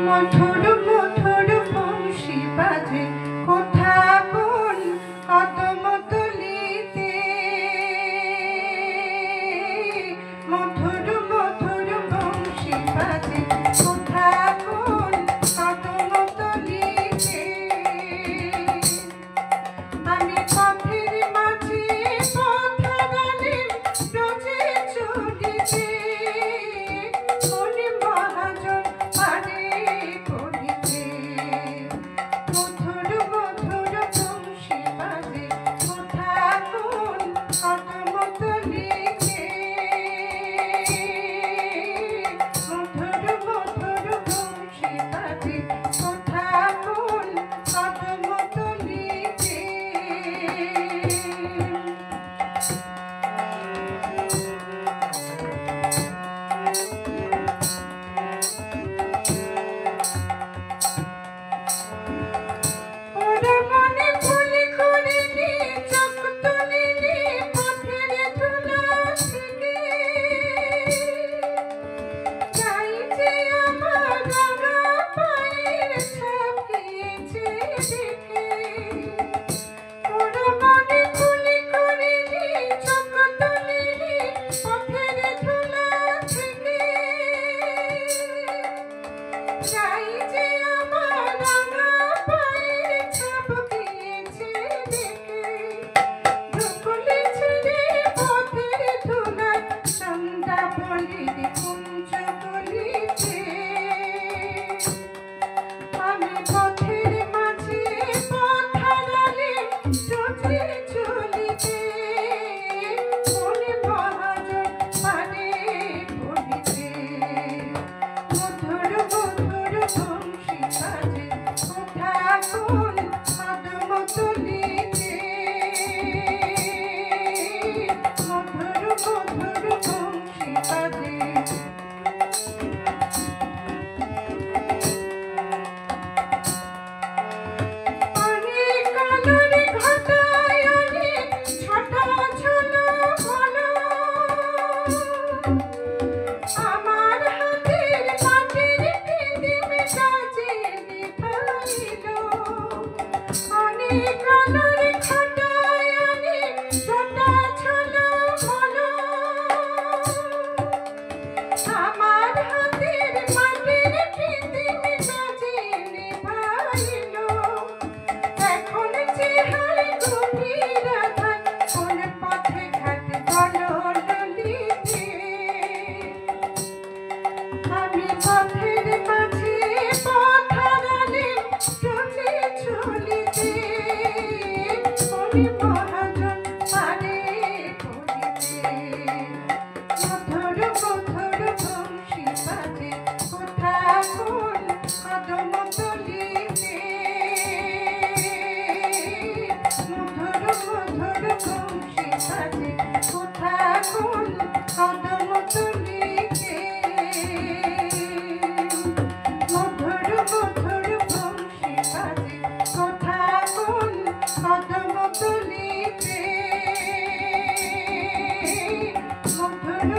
মধুর মধুর বংশী বাজে কোথা কোন কদম তলিতে, মধুর মধুর বংশী বাজে কোথা কোন কদম তলিতে। আমি পথের মাঝে পথ হারালেম রোজে চলিতে, মনে মহাজন পারে পড়িতে। মধুর মধুর বংশী বাজে কোথা কোন কদম তলিতে, মধুর মধুর বংশী বাজে কোথা কোন কদম তলিতে। ওরে মনে ভুলি করিনি চোখ তুলিনি পথের ধুলা থেকে, যাই যে আমার রাঙা পায়ের ছাপ গিয়েছে দেখে। ওরে মনে ভুলি করিনি চোখ তুলিনি পথের ধুলা থেকে, যাই যে আমার রাঙা পায়ের ছাপ গিয়েছে দেখে। ধুকুলি ছেড়ে পথের ধুলায় সন্ধ্যাবলীর কুঞ্জ গলিতে, আমি পথের মাঝে পথ হারালেম রোজে চলিতে, মনে মহাজন পারে পড়িতে। মধুর মধুর বংশী বাজে কোথা কোন কদম তলিতে, মধুর মধুর বংশী বাজে। অনেক আলোর ঘটায় অনেক ছটা ছলো হলো, আমার হাতের মাটির ফিদিম সাজে নিভাইল। অনেক আলোর ঘটায় অনেক ছটা ছলো হলো, আমার হাতের মাটির ফিদিম সাজে নিভাইল। এখন চেহার গভীর আধার কোন পথে ঘাট বলো ললিতে, আমি পথের মাঝে পথ হারালেম রোজে চলিতে, মনে মহাজন পারে পড়িতে। মধুর মধুর বংশী বাজে কোথা কোন কদম তলিতে, মধুর মধুর বংশী বাজে কোথা কোন কদম তলিতে, মধুর মধুর বংশী বাজে কোথা কোন কদম তলিতে, মধুর